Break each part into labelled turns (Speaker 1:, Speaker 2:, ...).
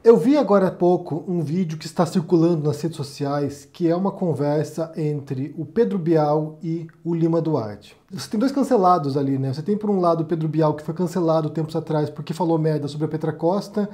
Speaker 1: Eu vi agora há pouco um vídeo que está circulando nas redes sociais, que é uma conversa entre o Pedro Bial e o Lima Duarte. Você tem dois cancelados ali, né? Você tem por um lado o Pedro Bial, que foi cancelado tempos atrás porque falou merda sobre a Petra Costa,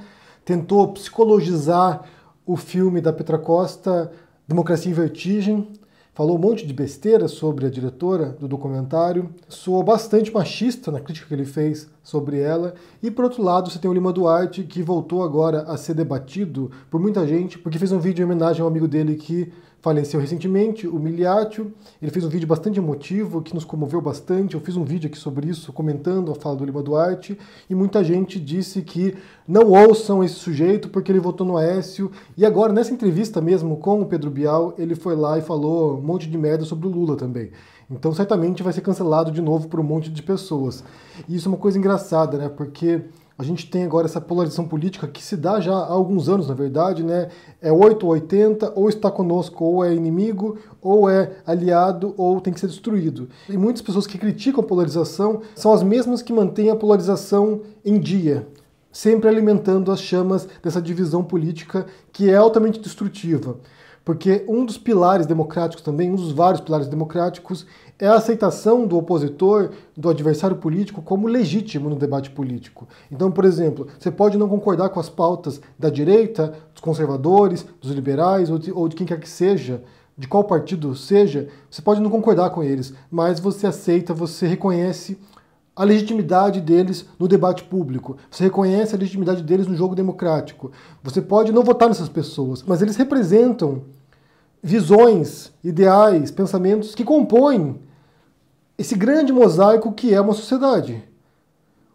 Speaker 1: tentou psicologizar o filme da Petra Costa, Democracia em Vertigem, falou um monte de besteira sobre a diretora do documentário, soou bastante machista na crítica que ele fez sobre ela, e por outro lado você tem o Lima Duarte, que voltou agora a ser debatido por muita gente, porque fez um vídeo em homenagem a um amigo dele que faleceu recentemente, o Miliaccio. Ele fez um vídeo bastante emotivo, que nos comoveu bastante. Eu fiz um vídeo aqui sobre isso, comentando a fala do Lima Duarte, e muita gente disse que não ouçam esse sujeito porque ele votou no Aécio. E agora, nessa entrevista mesmo com o Pedro Bial, ele foi lá e falou um monte de merda sobre o Lula também. Então, certamente vai ser cancelado de novo por um monte de pessoas. E isso é uma coisa engraçada, né? Porque a gente tem agora essa polarização política que se dá já há alguns anos, na verdade, né? É 8 ou 80, ou está conosco, ou é inimigo, ou é aliado, ou tem que ser destruído. E muitas pessoas que criticam a polarização são as mesmas que mantêm a polarização em dia, sempre alimentando as chamas dessa divisão política que é altamente destrutiva. Porque um dos pilares democráticos também, um dos vários pilares democráticos, é a aceitação do opositor, do adversário político, como legítimo no debate político. Então, por exemplo, você pode não concordar com as pautas da direita, dos conservadores, dos liberais, ou de quem quer que seja, de qual partido seja, você pode não concordar com eles, mas você aceita, você reconhece a legitimidade deles no debate público, você reconhece a legitimidade deles no jogo democrático. Você pode não votar nessas pessoas, mas eles representam visões, ideais, pensamentos que compõem esse grande mosaico que é uma sociedade.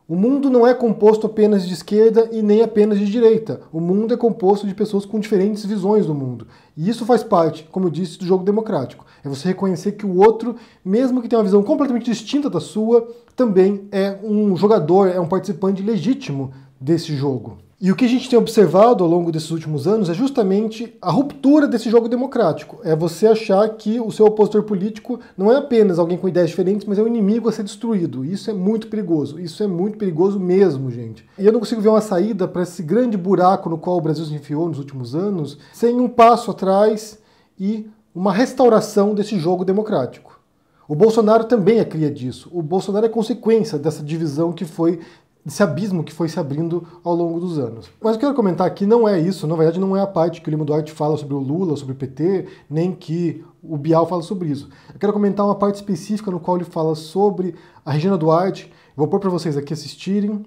Speaker 1: O mundo não é composto apenas de esquerda e nem apenas de direita. O mundo é composto de pessoas com diferentes visões do mundo. E isso faz parte, como eu disse, do jogo democrático. É você reconhecer que o outro, mesmo que tenha uma visão completamente distinta da sua, também é um jogador, é um participante legítimo desse jogo. E o que a gente tem observado ao longo desses últimos anos é justamente a ruptura desse jogo democrático. É você achar que o seu opositor político não é apenas alguém com ideias diferentes, mas é um inimigo a ser destruído. Isso é muito perigoso. Isso é muito perigoso mesmo, gente. E eu não consigo ver uma saída para esse grande buraco no qual o Brasil se enfiou nos últimos anos sem um passo atrás e uma restauração desse jogo democrático. O Bolsonaro também é cria disso. O Bolsonaro é consequência dessa divisão que foi, desse abismo que foi se abrindo ao longo dos anos. Mas eu quero comentar aqui, não é isso, na verdade não é a parte que o Lima Duarte fala sobre o Lula, sobre o PT, nem que o Bial fala sobre isso. Eu quero comentar uma parte específica no qual ele fala sobre a Regina Duarte. Vou pôr para vocês aqui assistirem.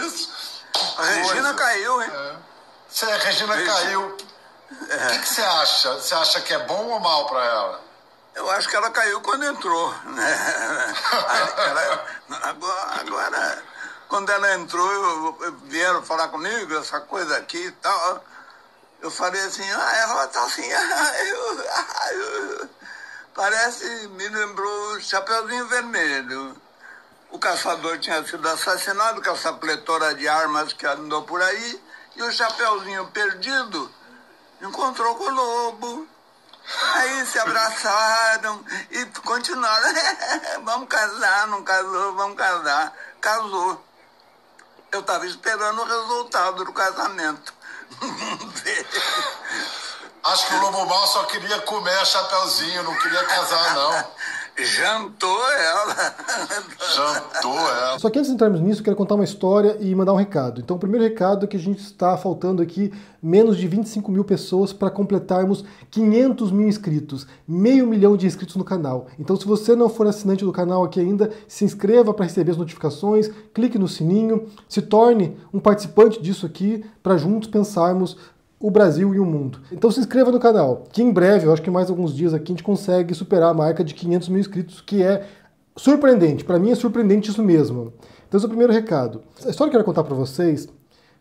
Speaker 2: Isso? A Regina caiu, hein?
Speaker 3: Se a Regina caiu, o que você acha? Você acha que é bom ou mal para ela?
Speaker 2: Eu acho que ela caiu quando entrou, né? Agora, quando ela entrou, vieram falar comigo, essa coisa aqui e tal. Eu falei assim, ela tá assim, parece, me lembrou o Chapeuzinho Vermelho. O caçador tinha sido assassinado com essa pletora de armas que andou por aí, e o Chapeuzinho perdido encontrou com o lobo. Aí se abraçaram e continuaram, vamos casar, não casou, vamos casar. Casou. Eu estava esperando o resultado do casamento.
Speaker 3: Acho que o Lobo Mal só queria comer a Chapeuzinho, não queria casar, não.
Speaker 2: Jantou ela.
Speaker 3: Jantou ela.
Speaker 1: Só que antes de entrarmos nisso, eu quero contar uma história e mandar um recado. Então, o primeiro recado é que a gente está faltando aqui menos de 25 mil pessoas para completarmos 500 mil inscritos. 500 mil de inscritos no canal. Então, se você não for assinante do canal aqui ainda, se inscreva para receber as notificações, clique no sininho, se torne um participante disso aqui para juntos pensarmos o Brasil e o mundo. Então se inscreva no canal, que em breve, eu acho que mais alguns dias aqui, a gente consegue superar a marca de 500 mil inscritos, que é surpreendente. Para mim é surpreendente isso mesmo. Então esse é o primeiro recado. A história que eu quero contar para vocês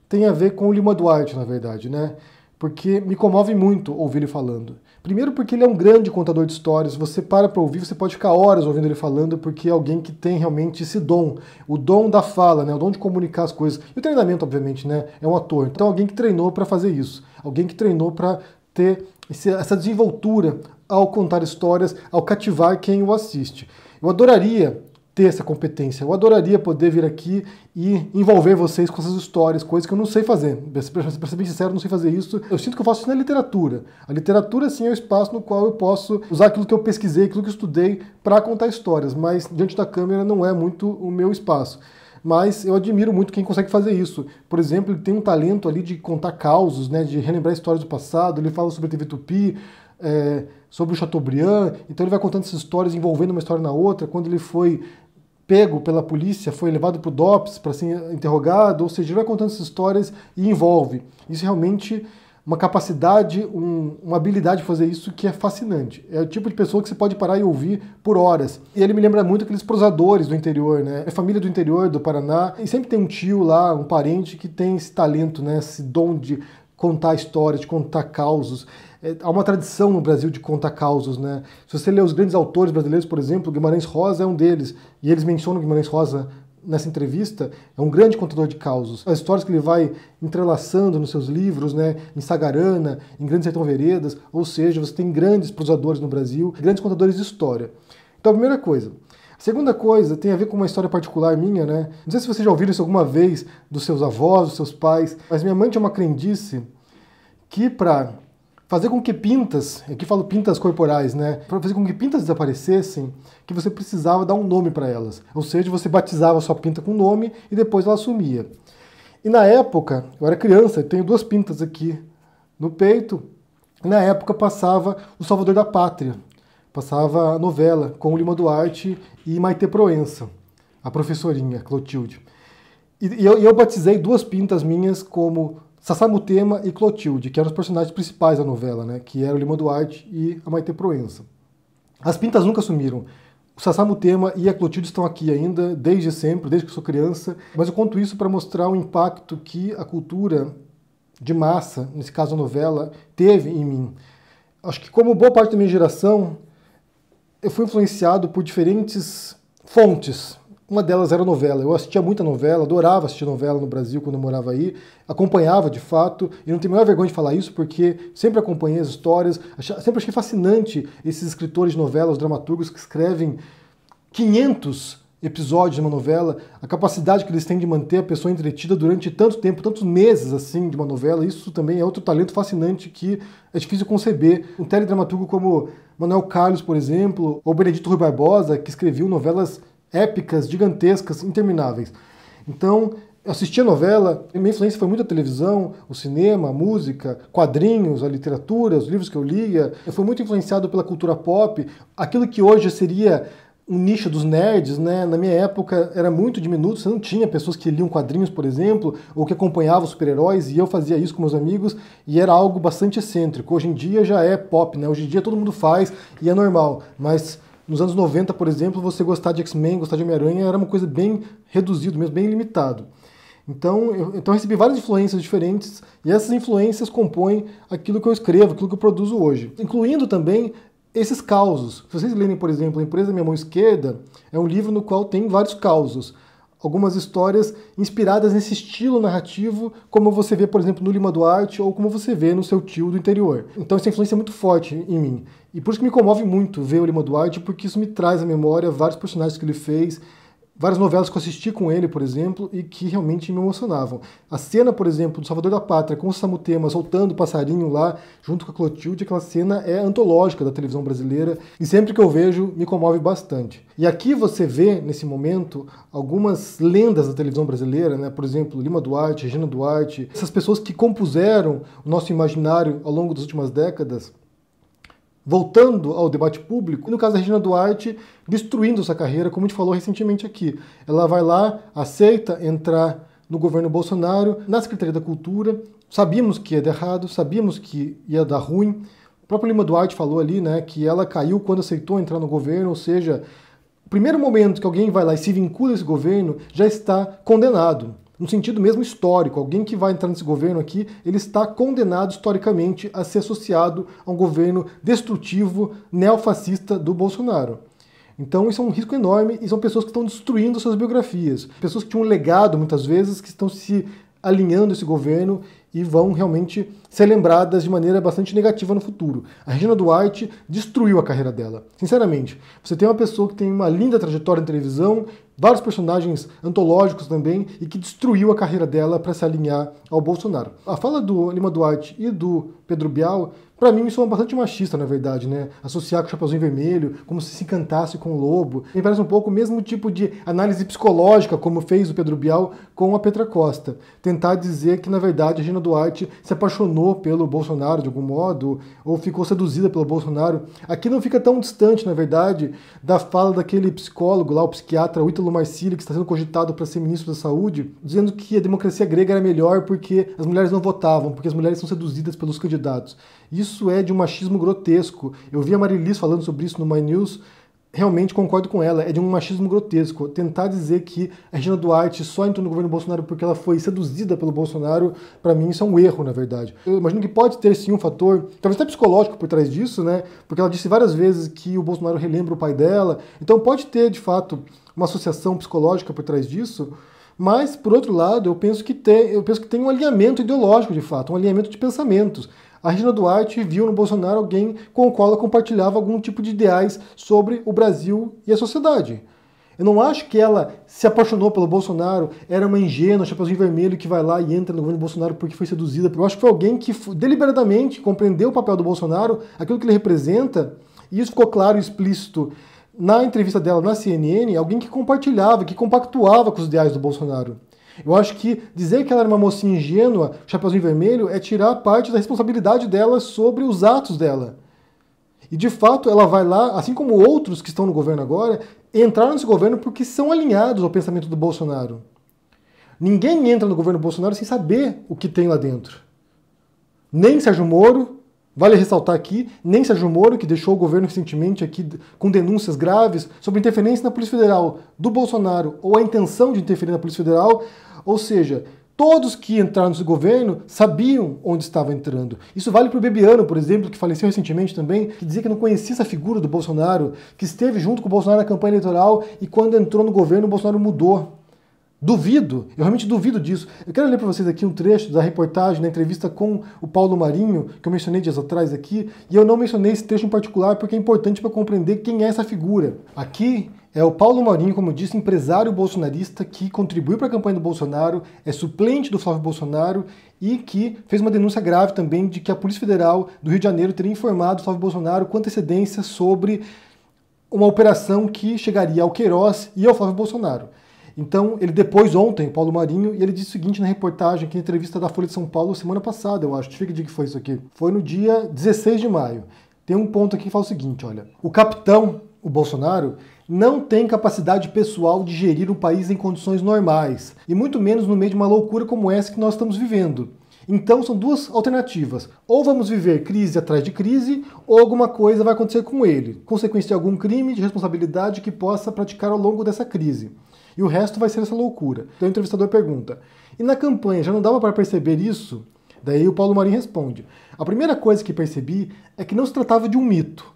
Speaker 1: tem a ver com o Lima Duarte, na verdade, né? Porque me comove muito ouvir ele falando. Primeiro porque ele é um grande contador de histórias, você para ouvir, você pode ficar horas ouvindo ele falando, porque é alguém que tem realmente esse dom, o dom da fala, né? O dom de comunicar as coisas. E o treinamento, obviamente, né? É um ator. Então alguém que treinou para fazer isso, alguém que treinou para ter essa desenvoltura ao contar histórias, ao cativar quem o assiste. Eu adoraria ter essa competência. Eu adoraria poder vir aqui e envolver vocês com essas histórias, coisas que eu não sei fazer. Pra ser bem sincero, eu não sei fazer isso. Eu sinto que eu faço isso na literatura. A literatura, sim, é o espaço no qual eu posso usar aquilo que eu pesquisei, aquilo que eu estudei para contar histórias, mas diante da câmera não é muito o meu espaço. Mas eu admiro muito quem consegue fazer isso. Por exemplo, ele tem um talento ali de contar causos, né, de relembrar histórias do passado. Ele fala sobre a TV Tupi, sobre o Chateaubriand, então ele vai contando essas histórias, envolvendo uma história na outra. Quando ele foi pego pela polícia, foi levado para o DOPS para ser interrogado, ou seja, ele vai contando essas histórias e envolve. Isso realmente uma capacidade, uma habilidade de fazer isso que é fascinante. É o tipo de pessoa que você pode parar e ouvir por horas. E ele me lembra muito aqueles prosadores do interior, né? É família do interior, do Paraná, e sempre tem um tio lá, um parente que tem esse talento, né? Esse dom de contar histórias, de contar causos. Há uma tradição no Brasil de contar causos, né? Se você ler os grandes autores brasileiros, por exemplo, Guimarães Rosa é um deles, e eles mencionam Guimarães Rosa nessa entrevista, é um grande contador de causos. As histórias que ele vai entrelaçando nos seus livros, né, em Sagarana, em Grande Sertão Veredas, ou seja, você tem grandes prosadores no Brasil, grandes contadores de história. Então, a primeira coisa. A segunda coisa tem a ver com uma história particular minha, né? Não sei se vocês já ouviram isso alguma vez dos seus avós, dos seus pais, mas minha mãe tinha uma crendice que para fazer com que pintas, aqui falo pintas corporais, né? Para fazer com que pintas desaparecessem, que você precisava dar um nome para elas. Ou seja, você batizava a sua pinta com nome e depois ela sumia. E na época, eu era criança, eu tenho 2 pintas aqui no peito, e na época passava O Salvador da Pátria. Passava a novela com o Lima Duarte e Maite Proença, a professorinha, Clotilde. E eu batizei 2 pintas minhas como Sassamutema e Clotilde, que eram os personagens principais da novela, né? Que eram o Lima Duarte e a Maite Proença. As pintas nunca sumiram. O Sassamutema e a Clotilde estão aqui ainda, desde sempre, desde que eu sou criança, mas eu conto isso para mostrar o impacto que a cultura de massa, nesse caso a novela, teve em mim. Acho que como boa parte da minha geração, eu fui influenciado por diferentes fontes. Uma delas era a novela. Eu assistia muita novela, adorava assistir novela no Brasil quando eu morava aí, acompanhava de fato, e não tenho a menor vergonha de falar isso porque sempre acompanhei as histórias, sempre achei fascinante esses escritores de novela, os dramaturgos que escrevem 500 episódios de uma novela, a capacidade que eles têm de manter a pessoa entretida durante tanto tempo, tantos meses assim de uma novela. Isso também é outro talento fascinante que é difícil conceber. Um teledramaturgo como Manuel Carlos, por exemplo, ou Benedito Rui Barbosa, que escreviam novelas épicas, gigantescas, intermináveis. Então, eu assistia a novela, minha influência foi muito a televisão, o cinema, a música, quadrinhos, a literatura, os livros que eu lia. Eu fui muito influenciado pela cultura pop, aquilo que hoje seria um nicho dos nerds, né? Na minha época era muito diminuto, você não tinha pessoas que liam quadrinhos, por exemplo, ou que acompanhavam super-heróis, e eu fazia isso com meus amigos, e era algo bastante excêntrico. Hoje em dia já é pop, né? Hoje em dia todo mundo faz e é normal, mas nos anos 90, por exemplo, você gostar de X-Men, gostar de Homem-Aranha era uma coisa bem reduzida, mesmo bem limitado. Então eu recebi várias influências diferentes e essas influências compõem aquilo que eu escrevo, aquilo que eu produzo hoje. Incluindo também esses causos. Se vocês lerem, por exemplo, A Empresa da Minha Mão Esquerda, é um livro no qual tem vários causos. Algumas histórias inspiradas nesse estilo narrativo, como você vê, por exemplo, no Lima Duarte ou como você vê no Seu Tio do Interior. Então essa influência é muito forte em mim. E por isso que me comove muito ver o Lima Duarte, porque isso me traz à memória vários personagens que ele fez, várias novelas que eu assisti com ele, por exemplo, e que realmente me emocionavam. A cena, por exemplo, do Salvador da Pátria, com o Samutema soltando o passarinho lá, junto com a Clotilde, aquela cena é antológica da televisão brasileira, e sempre que eu vejo, me comove bastante. E aqui você vê, nesse momento, algumas lendas da televisão brasileira, né? Por exemplo, Lima Duarte, Regina Duarte, essas pessoas que compuseram o nosso imaginário ao longo das últimas décadas, voltando ao debate público, e no caso da Regina Duarte, destruindo sua carreira, como a gente falou recentemente aqui. Ela vai lá, aceita entrar no governo Bolsonaro, na Secretaria da Cultura, sabíamos que ia dar errado, sabíamos que ia dar ruim. O próprio Lima Duarte falou ali, né, que ela caiu quando aceitou entrar no governo, ou seja, o primeiro momento que alguém vai lá e se vincula a esse governo já está condenado. No sentido mesmo histórico, alguém que vai entrar nesse governo aqui, ele está condenado historicamente a ser associado a um governo destrutivo, neofascista do Bolsonaro. Então isso é um risco enorme e são pessoas que estão destruindo suas biografias. Pessoas que tinham um legado, muitas vezes, que estão se alinhando a esse governo e vão realmente ser lembradas de maneira bastante negativa no futuro. A Regina Duarte destruiu a carreira dela. Sinceramente, você tem uma pessoa que tem uma linda trajetória em televisão, vários personagens antológicos também, e que destruiu a carreira dela para se alinhar ao Bolsonaro. A fala do Lima Duarte e do Pedro Bial, para mim, isso é bastante machista, na verdade, né? Associar com o Chapeuzinho Vermelho, como se encantasse com o lobo. Me parece um pouco o mesmo tipo de análise psicológica, como fez o Pedro Bial com a Petra Costa. Tentar dizer que, na verdade, a Regina Duarte se apaixonou pelo Bolsonaro, de algum modo, ou ficou seduzida pelo Bolsonaro. Aqui não fica tão distante, na verdade, da fala daquele psicólogo lá, o psiquiatra, o Ítalo Marcilli, que está sendo cogitado para ser ministro da Saúde, dizendo que a democracia grega era melhor porque as mulheres não votavam, porque as mulheres são seduzidas pelos candidatos. Isso é de um machismo grotesco. Eu vi a Marilis falando sobre isso no My News, realmente concordo com ela, é de um machismo grotesco. Tentar dizer que a Regina Duarte só entrou no governo Bolsonaro porque ela foi seduzida pelo Bolsonaro, para mim isso é um erro, na verdade. Eu imagino que pode ter sim um fator, talvez até psicológico por trás disso, né? Porque ela disse várias vezes que o Bolsonaro relembra o pai dela, então pode ter, de fato, uma associação psicológica por trás disso. Mas, por outro lado, eu penso que tem um alinhamento ideológico, de fato, um alinhamento de pensamentos. A Regina Duarte viu no Bolsonaro alguém com o qual ela compartilhava algum tipo de ideais sobre o Brasil e a sociedade. Eu não acho que ela se apaixonou pelo Bolsonaro, era uma ingênua, Chapeuzinho Vermelho, que vai lá e entra no governo Bolsonaro porque foi seduzida. Eu acho que foi alguém que deliberadamente compreendeu o papel do Bolsonaro, aquilo que ele representa, e isso ficou claro e explícito na entrevista dela na CNN, alguém que compartilhava, que compactuava com os ideais do Bolsonaro. Eu acho que dizer que ela era uma mocinha ingênua, Chapeuzinho Vermelho, é tirar parte da responsabilidade dela sobre os atos dela. E de fato ela vai lá, assim como outros que estão no governo agora, entraram nesse governo porque são alinhados ao pensamento do Bolsonaro. Ninguém entra no governo Bolsonaro sem saber o que tem lá dentro. Nem Sérgio Moro, vale ressaltar aqui, nem Sérgio Moro, que deixou o governo recentemente aqui com denúncias graves sobre interferência na Polícia Federal do Bolsonaro ou a intenção de interferir na Polícia Federal. Ou seja, todos que entraram nesse governo sabiam onde estava entrando. Isso vale para o Bebiano, por exemplo, que faleceu recentemente também, que dizia que não conhecia essa figura do Bolsonaro, que esteve junto com o Bolsonaro na campanha eleitoral e quando entrou no governo o Bolsonaro mudou. Duvido, eu realmente duvido disso. Eu quero ler para vocês aqui um trecho da reportagem, da entrevista com o Paulo Marinho, que eu mencionei dias atrás aqui, e eu não mencionei esse trecho em particular porque é importante para compreender quem é essa figura. Aqui é o Paulo Marinho, como eu disse, empresário bolsonarista que contribuiu para a campanha do Bolsonaro, é suplente do Flávio Bolsonaro e que fez uma denúncia grave também de que a Polícia Federal do Rio de Janeiro teria informado o Flávio Bolsonaro com antecedência sobre uma operação que chegaria ao Queiroz e ao Flávio Bolsonaro. Então, ele depois, ontem, o Paulo Marinho, e ele disse o seguinte na reportagem, aqui na entrevista da Folha de São Paulo, semana passada, eu acho. Deixa eu ver que dia que foi isso aqui. Foi no dia 16 de maio. Tem um ponto aqui que fala o seguinte, olha. O capitão, o Bolsonaro, não tem capacidade pessoal de gerir um país em condições normais, e muito menos no meio de uma loucura como essa que nós estamos vivendo. Então, são duas alternativas. Ou vamos viver crise atrás de crise, ou alguma coisa vai acontecer com ele. Consequência de algum crime de responsabilidade que possa praticar ao longo dessa crise. E o resto vai ser essa loucura. Então o entrevistador pergunta, e na campanha já não dava para perceber isso? Daí o Paulo Marinho responde, a primeira coisa que percebi é que não se tratava de um mito.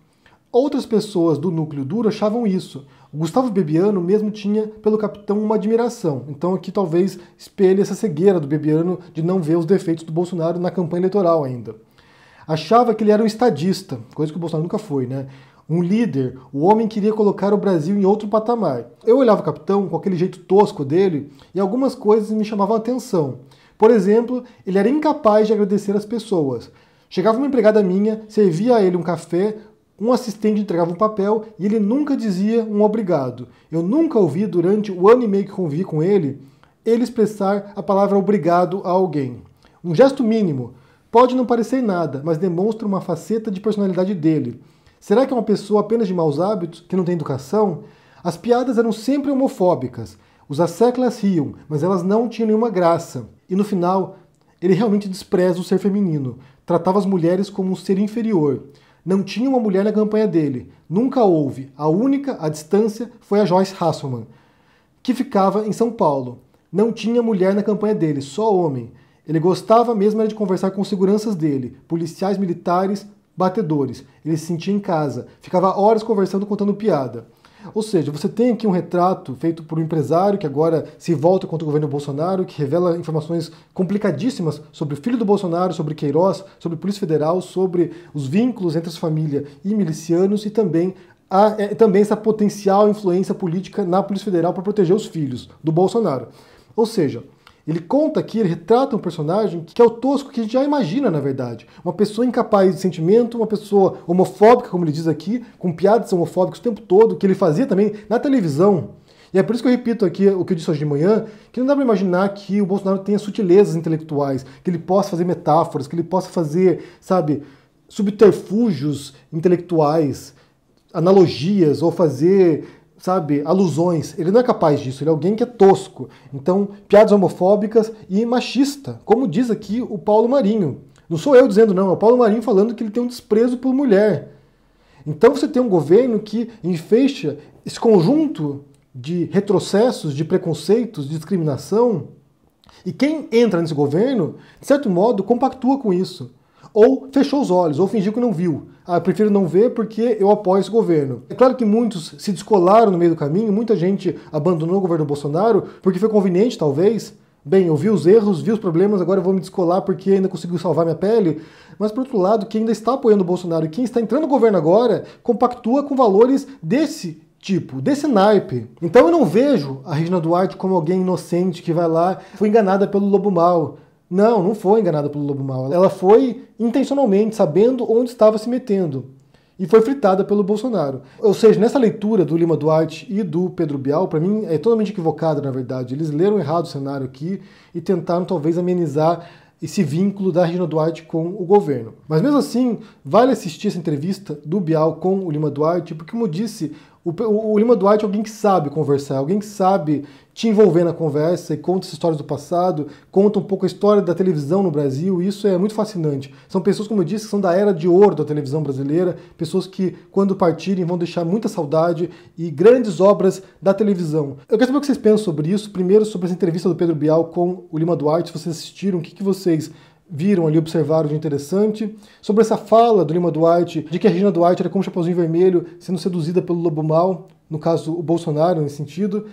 Speaker 1: Outras pessoas do núcleo duro achavam isso. O Gustavo Bebiano mesmo tinha pelo capitão uma admiração. Então aqui talvez espelhe essa cegueira do Bebiano de não ver os defeitos do Bolsonaro na campanha eleitoral ainda. Achava que ele era um estadista, coisa que o Bolsonaro nunca foi, né? Um líder, o homem queria colocar o Brasil em outro patamar. Eu olhava o capitão com aquele jeito tosco dele e algumas coisas me chamavam a atenção. Por exemplo, ele era incapaz de agradecer as pessoas. Chegava uma empregada minha, servia a ele um café, um assistente entregava um papel e ele nunca dizia um obrigado. Eu nunca ouvi, durante o ano e meio que convivi com ele expressar a palavra obrigado a alguém. Um gesto mínimo. Pode não parecer nada, mas demonstra uma faceta de personalidade dele. Será que é uma pessoa apenas de maus hábitos, que não tem educação? As piadas eram sempre homofóbicas. Os asseclas riam, mas elas não tinham nenhuma graça. E no final, ele realmente despreza o ser feminino. Tratava as mulheres como um ser inferior. Não tinha uma mulher na campanha dele. Nunca houve. A única, à distância, foi a Joyce Hasselman, que ficava em São Paulo. Não tinha mulher na campanha dele, só homem. Ele gostava mesmo era de conversar com os seguranças dele, policiais militares, batedores. Ele se sentia em casa, ficava horas conversando, contando piada. Ou seja, você tem aqui um retrato feito por um empresário que agora se volta contra o governo Bolsonaro, que revela informações complicadíssimas sobre o filho do Bolsonaro, sobre Queiroz, sobre a Polícia Federal, sobre os vínculos entre essa família e milicianos e também essa potencial influência política na Polícia Federal para proteger os filhos do Bolsonaro. Ou seja, ele conta aqui, ele retrata um personagem que é o tosco que a gente já imagina, na verdade. Uma pessoa incapaz de sentimento, uma pessoa homofóbica, como ele diz aqui, com piadas homofóbicas o tempo todo, que ele fazia também na televisão. E é por isso que eu repito aqui o que eu disse hoje de manhã, que não dá para imaginar que o Bolsonaro tenha sutilezas intelectuais, que ele possa fazer metáforas, que ele possa fazer, sabe, subterfúgios intelectuais, analogias, ou fazer, sabe, alusões. Ele não é capaz disso, ele é alguém que é tosco. Então, piadas homofóbicas e machista, como diz aqui o Paulo Marinho. Não sou eu dizendo não, é o Paulo Marinho falando que ele tem um desprezo por mulher. Então você tem um governo que enfeixa esse conjunto de retrocessos, de preconceitos, de discriminação, e quem entra nesse governo, de certo modo, compactua com isso. Ou fechou os olhos, ou fingiu que não viu. Ah, eu prefiro não ver porque eu apoio esse governo. É claro que muitos se descolaram no meio do caminho, muita gente abandonou o governo Bolsonaro porque foi conveniente, talvez. Bem, eu vi os erros, vi os problemas, agora eu vou me descolar porque ainda conseguiu salvar minha pele. Mas, por outro lado, quem ainda está apoiando o Bolsonaro e quem está entrando no governo agora, compactua com valores desse tipo, desse naipe. Então eu não vejo a Regina Duarte como alguém inocente que vai lá, foi enganada pelo lobo mau. Não, não foi enganada pelo lobo mau. Ela foi intencionalmente, sabendo onde estava se metendo. E foi fritada pelo Bolsonaro. Ou seja, nessa leitura do Lima Duarte e do Pedro Bial, para mim é totalmente equivocada, na verdade. Eles leram errado o cenário aqui e tentaram talvez amenizar esse vínculo da Regina Duarte com o governo. Mas mesmo assim, vale assistir essa entrevista do Bial com o Lima Duarte, porque, como eu disse, o Lima Duarte é alguém que sabe conversar, alguém que sabe te envolver na conversa e conta as histórias do passado, conta um pouco a história da televisão no Brasil, e isso é muito fascinante. São pessoas, como eu disse, que são da era de ouro da televisão brasileira, pessoas que, quando partirem, vão deixar muita saudade e grandes obras da televisão. Eu quero saber o que vocês pensam sobre isso, primeiro sobre essa entrevista do Pedro Bial com o Lima Duarte, se vocês assistiram, o que vocês viram ali, observaram de interessante, sobre essa fala do Lima Duarte, de que a Regina Duarte era como Chapeuzinho Vermelho, sendo seduzida pelo lobo mau, no caso o Bolsonaro nesse sentido,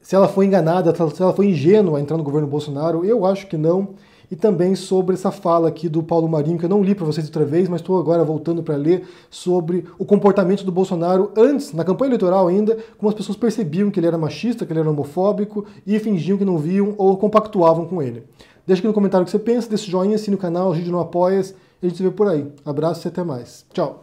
Speaker 1: se ela foi enganada, se ela foi ingênua a entrar no governo Bolsonaro, eu acho que não, e também sobre essa fala aqui do Paulo Marinho, que eu não li para vocês outra vez, mas estou agora voltando para ler, sobre o comportamento do Bolsonaro antes, na campanha eleitoral ainda, como as pessoas percebiam que ele era machista, que ele era homofóbico, e fingiam que não viam ou compactuavam com ele. Deixa aqui no comentário o que você pensa, deixa o joinha, assine o canal, a gente não apoia, e a gente se vê por aí. Abraço e até mais. Tchau!